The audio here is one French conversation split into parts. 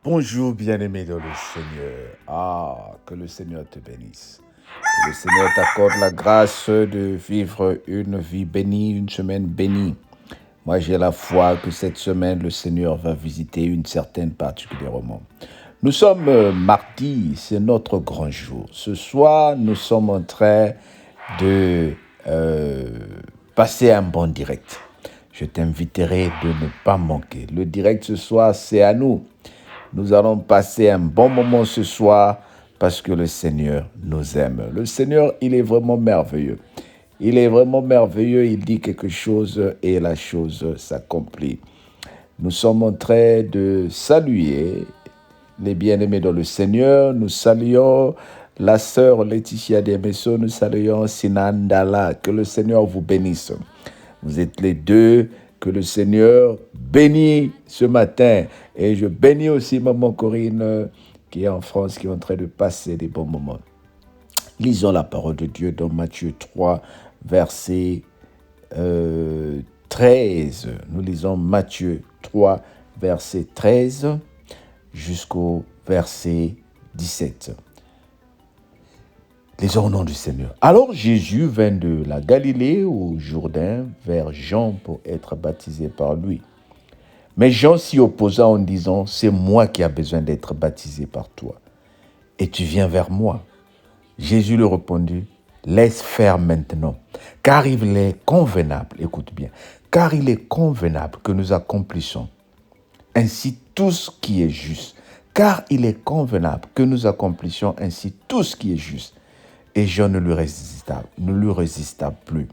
Bonjour bien-aimé dans le Seigneur. Que le Seigneur te bénisse. Que le Seigneur t'accorde la grâce de vivre une vie bénie, une semaine bénie. Moi, j'ai la foi que cette semaine, le Seigneur va visiter une certaine particulièrement. Nous sommes mardi, c'est notre grand jour. Ce soir, nous sommes en train de passer un bon direct. Je t'inviterai de ne pas manquer. Le direct ce soir, c'est à nous. Nous allons passer un bon moment ce soir parce que le Seigneur nous aime. Le Seigneur, il est vraiment merveilleux. Il est vraiment merveilleux, il dit quelque chose et la chose s'accomplit. Nous sommes en train de saluer les bien-aimés dans le Seigneur. Nous saluons la sœur Laetitia Demesso, nous saluons Sinandala. Que le Seigneur vous bénisse. Vous êtes les deux. Que le Seigneur bénisse ce matin. Et je bénis aussi maman Corinne qui est en France, qui est en train de passer des bons moments. Lisons la parole de Dieu dans Matthieu 3, verset 13. Nous lisons Matthieu 3, verset 13 jusqu'au verset 17. Lisons au nom du Seigneur. Alors Jésus vint de la Galilée au Jourdain vers Jean pour être baptisé par lui. Mais Jean s'y opposa en disant, c'est moi qui ai besoin d'être baptisé par toi. Et tu viens vers moi. Jésus lui répondit, laisse faire maintenant, car il est convenable, écoute bien, car il est convenable que nous accomplissions ainsi tout ce qui est juste, car il est convenable que nous accomplissions ainsi tout ce qui est juste. Et Jean ne lui résista plus.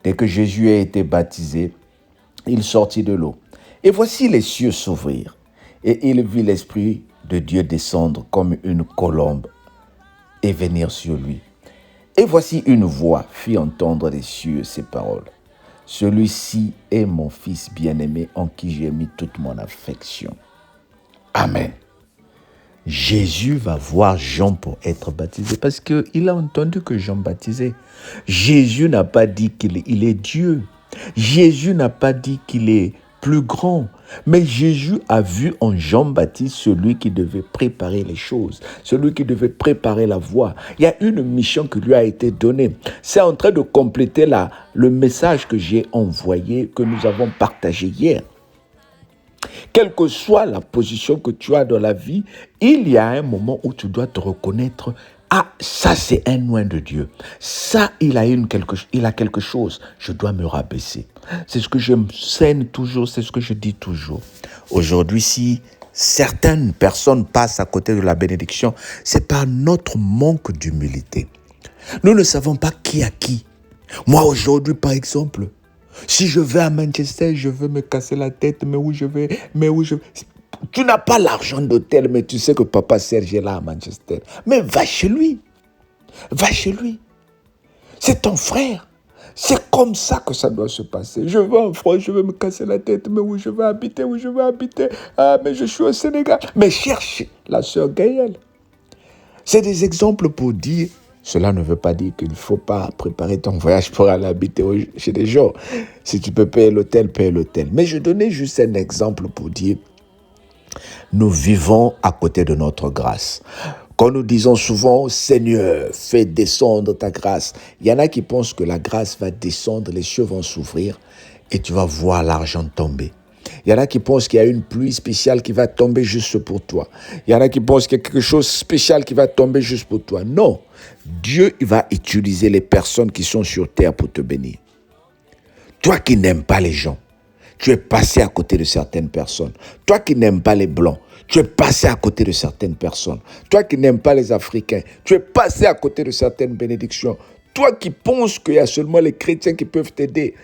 Dès que Jésus a été baptisé, il sortit de l'eau. Et voici les cieux s'ouvrirent, et il vit l'Esprit de Dieu descendre comme une colombe et venir sur lui. Et voici une voix fit entendre des cieux ces paroles. Celui-ci est mon Fils bien-aimé en qui j'ai mis toute mon affection. Amen. Jésus va voir Jean pour être baptisé parce qu'il a entendu que Jean baptisait. Jésus n'a pas dit qu'il est Dieu. Jésus n'a pas dit qu'il est plus grand. Mais Jésus a vu en Jean-Baptiste celui qui devait préparer les choses, celui qui devait préparer la voie. Il y a une mission qui lui a été donnée. C'est en train de compléter le message que j'ai envoyé, que nous avons partagé hier. Quelle que soit la position que tu as dans la vie, il y a un moment où tu dois te reconnaître. Ah, ça c'est un oint de Dieu. Ça, il a quelque chose. Je dois me rabaisser. C'est ce que je scène toujours, c'est ce que je dis toujours. Aujourd'hui, si certaines personnes passent à côté de la bénédiction, c'est par notre manque d'humilité. Nous ne savons pas qui a qui. Moi, aujourd'hui, par exemple, si je vais à Manchester, je veux me casser la tête, mais où je vais. Tu n'as pas l'argent d'hôtel, mais tu sais que papa Serge est là à Manchester. Mais va chez lui. Va chez lui. C'est ton frère. C'est comme ça que ça doit se passer. Je vais en France, je veux me casser la tête, mais où je vais habiter. Ah, mais je suis au Sénégal. Mais cherche la sœur Gaëlle. C'est des exemples pour dire, cela ne veut pas dire qu'il ne faut pas préparer ton voyage pour aller habiter chez des gens. Si tu peux payer l'hôtel, paye l'hôtel. Mais je donnais juste un exemple pour dire, nous vivons à côté de notre grâce. Quand nous disons souvent, Seigneur, fais descendre ta grâce, il y en a qui pensent que la grâce va descendre, les cieux vont s'ouvrir et tu vas voir l'argent tomber. Il y en a qui pensent qu'il y a une pluie spéciale qui va tomber juste pour toi. Il y en a qui pensent qu'il y a quelque chose de spécial qui va tomber juste pour toi. Non, Dieu il va utiliser les personnes qui sont sur terre pour te bénir. Toi qui n'aimes pas les gens, tu es passé à côté de certaines personnes. Toi qui n'aimes pas les Blancs, tu es passé à côté de certaines personnes. Toi qui n'aimes pas les Africains, tu es passé à côté de certaines bénédictions. Toi qui penses qu'il y a seulement les chrétiens qui peuvent t'aider.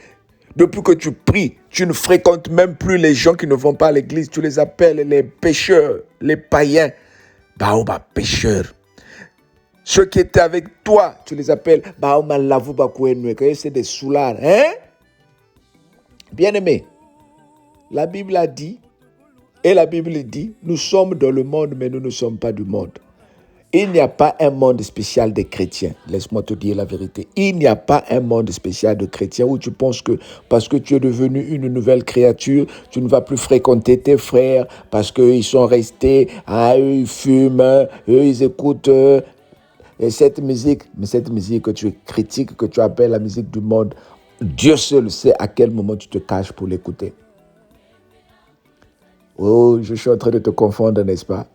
Depuis que tu pries, tu ne fréquentes même plus les gens qui ne vont pas à l'église. Tu les appelles les pécheurs, les païens. Pécheurs. Ceux qui étaient avec toi, tu les appelles c'est des soulards. Hein? Bien-aimé, la Bible a dit, et la Bible dit, nous sommes dans le monde, mais nous ne sommes pas du monde. Il n'y a pas un monde spécial des chrétiens. Laisse-moi te dire la vérité. Il n'y a pas un monde spécial de chrétiens où tu penses que parce que tu es devenu une nouvelle créature, tu ne vas plus fréquenter tes frères parce qu'ils sont restés, eux ils fument, eux ils écoutent et cette musique. Mais cette musique que tu critiques, que tu appelles la musique du monde, Dieu seul sait à quel moment tu te caches pour l'écouter. Oh, je suis en train de te confondre, n'est-ce pas?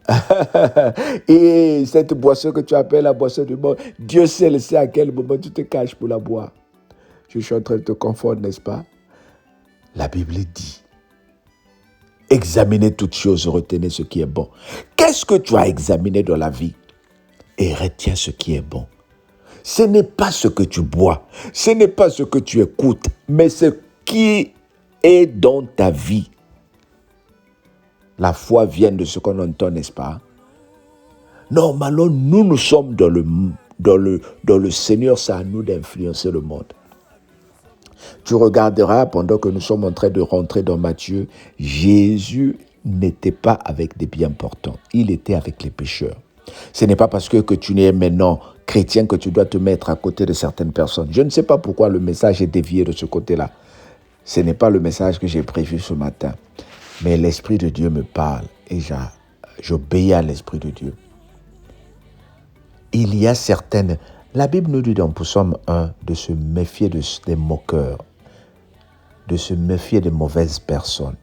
Et cette boisson que tu appelles la boisson du monde, Dieu seul sait à quel moment tu te caches pour la boire. Je suis en train de te confondre, n'est-ce pas? La Bible dit, examinez toutes choses, retenez ce qui est bon. Qu'est-ce que tu as examiné dans la vie? Et retiens ce qui est bon. Ce n'est pas ce que tu bois, ce n'est pas ce que tu écoutes, mais ce qui est dans ta vie. La foi vient de ce qu'on entend, n'est-ce pas? Normalement, nous sommes dans le Seigneur, c'est à nous d'influencer le monde. Tu regarderas pendant que nous sommes en train de rentrer dans Matthieu, Jésus n'était pas avec des bien portants, il était avec les pécheurs. Ce n'est pas parce que tu es maintenant chrétien que tu dois te mettre à côté de certaines personnes. Je ne sais pas pourquoi le message est dévié de ce côté-là. Ce n'est pas le message que j'ai prévu ce matin. Mais l'Esprit de Dieu me parle et j'obéis à l'Esprit de Dieu. Il y a certaines... La Bible nous dit dans Psaume 1 de se méfier des moqueurs, de se méfier des mauvaises personnes.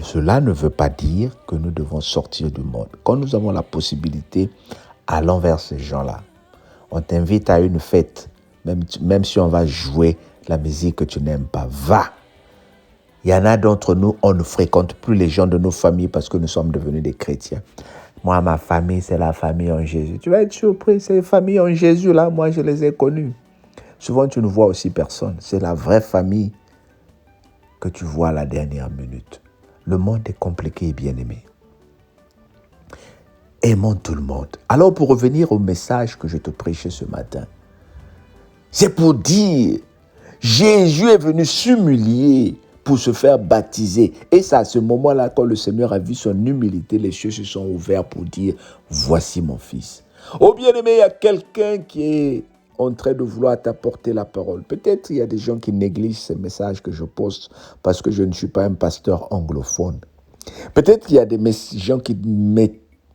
Cela ne veut pas dire que nous devons sortir du monde. Quand nous avons la possibilité, allons vers ces gens-là. On t'invite à une fête, même si on va jouer la musique que tu n'aimes pas, va. Il y en a d'entre nous, on ne fréquente plus les gens de nos familles parce que nous sommes devenus des chrétiens. Moi, ma famille, c'est la famille en Jésus. Tu vas être surpris, ces familles en Jésus, là, moi, je les ai connues. Souvent, tu ne vois aussi personne. C'est la vraie famille que tu vois à la dernière minute. Le monde est compliqué et bien-aimé. Aimons tout le monde. Alors, pour revenir au message que je te prêchais ce matin, c'est pour dire, Jésus est venu s'humilier pour se faire baptiser. Et c'est à ce moment-là, quand le Seigneur a vu son humilité, les cieux se sont ouverts pour dire, voici mon fils. Oh bien-aimé, il y a quelqu'un qui est en train de vouloir t'apporter la parole. Peut-être il y a des gens qui négligent ces messages que je poste parce que je ne suis pas un pasteur anglophone. Peut-être qu'il y a des gens qui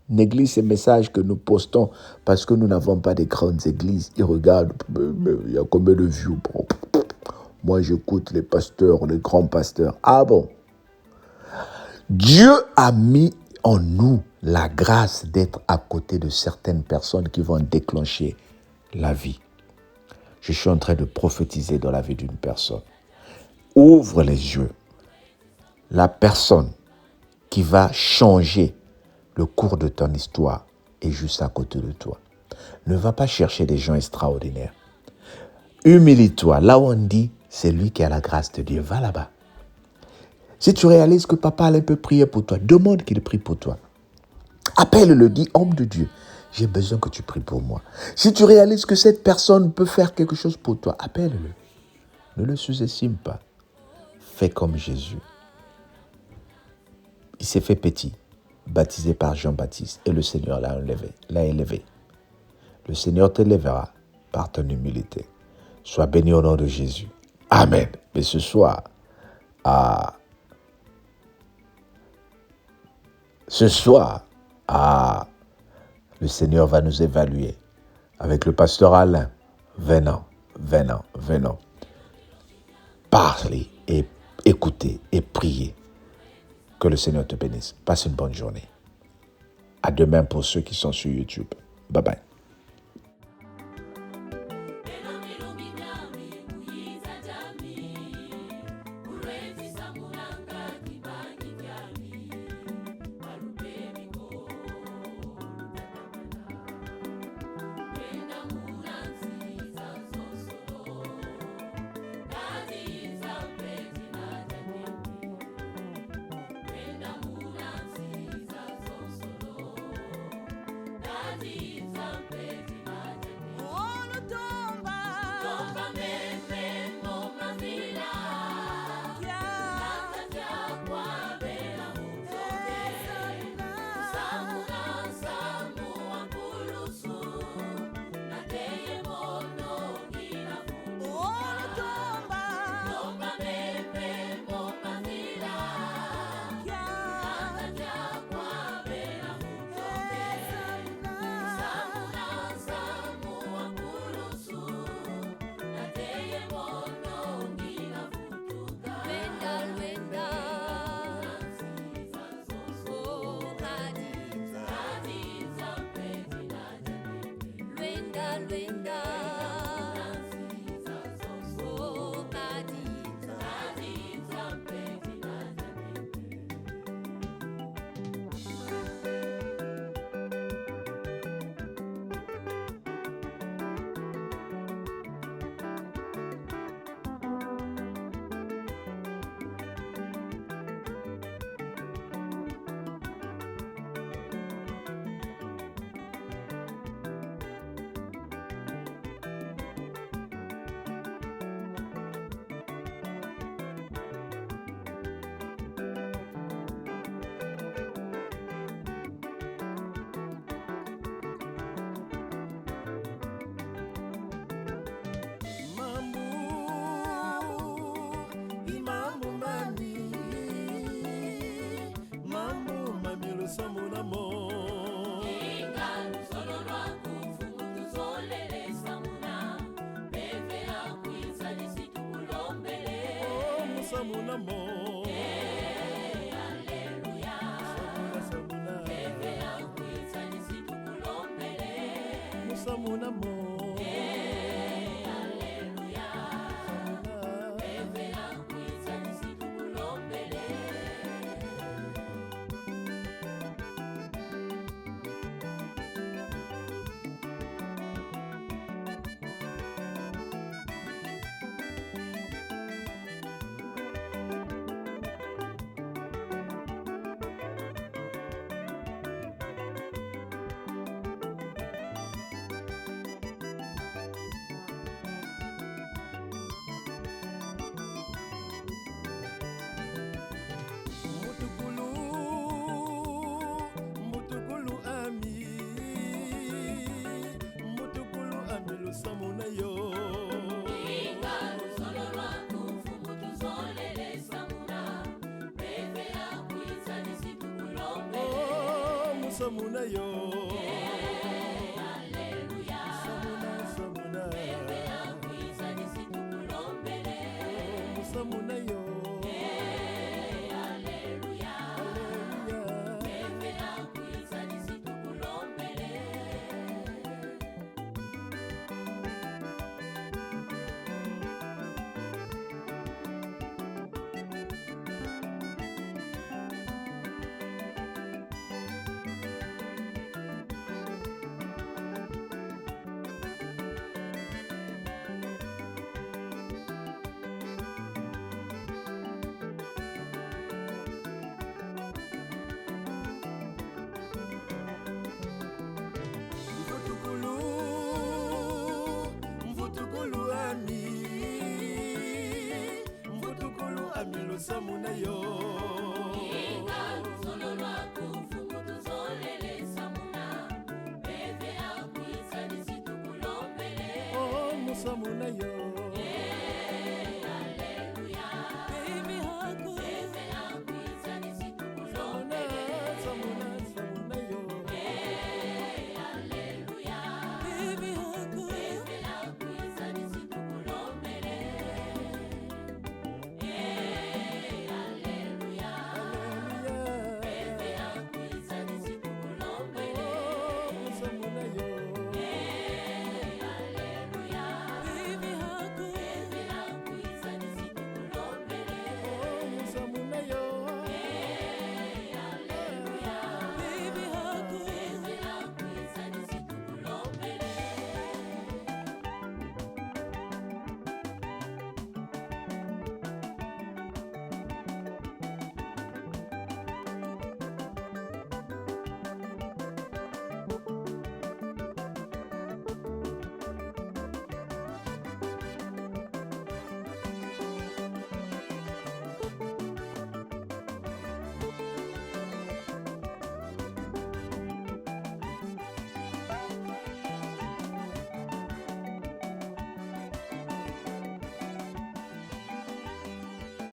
négligent ces messages que nous postons parce que nous n'avons pas de grandes églises. Ils regardent, il y a combien de vues? Moi, j'écoute les pasteurs, les grands pasteurs. Ah bon? Dieu a mis en nous la grâce d'être à côté de certaines personnes qui vont déclencher la vie. Je suis en train de prophétiser dans la vie d'une personne. Ouvre les yeux. La personne qui va changer le cours de ton histoire est juste à côté de toi. Ne va pas chercher des gens extraordinaires. Humilie-toi. Là où on dit, c'est lui qui a la grâce de Dieu. Va là-bas. Si tu réalises que papa peut prier pour toi, demande qu'il prie pour toi. Appelle-le, dis, homme de Dieu, j'ai besoin que tu pries pour moi. Si tu réalises que cette personne peut faire quelque chose pour toi, appelle-le. Ne le sous-estime pas. Fais comme Jésus. Il s'est fait petit, baptisé par Jean-Baptiste, et le Seigneur l'a élevé. Le Seigneur t'élèvera par ton humilité. Sois béni au nom de Jésus. Amen. Mais ce soir, le Seigneur va nous évaluer avec le pasteur Alain. Venons. Parlez et écoutez et priez. Que le Seigneur te bénisse. Passe une bonne journée. À demain pour ceux qui sont sur YouTube. Bye bye. Jesus. Samunamo. Alleluia. Samuna. Bebe akuita nisitukulombele. Samunamo. Alleluia. Bebe akuita nisitukulombele. Samuna yo. Inga solo lwaku mfumu tuzolele Samuna. Bebe akuita nisitukulombele. Oh, Musamuna yo. Alleluia. Samuna. Bebe akuita nisitukulombele. Musamuna yo. Alleluia. Bebe akuita nisitukulombele. Mvutukulu amilo Samuna yo.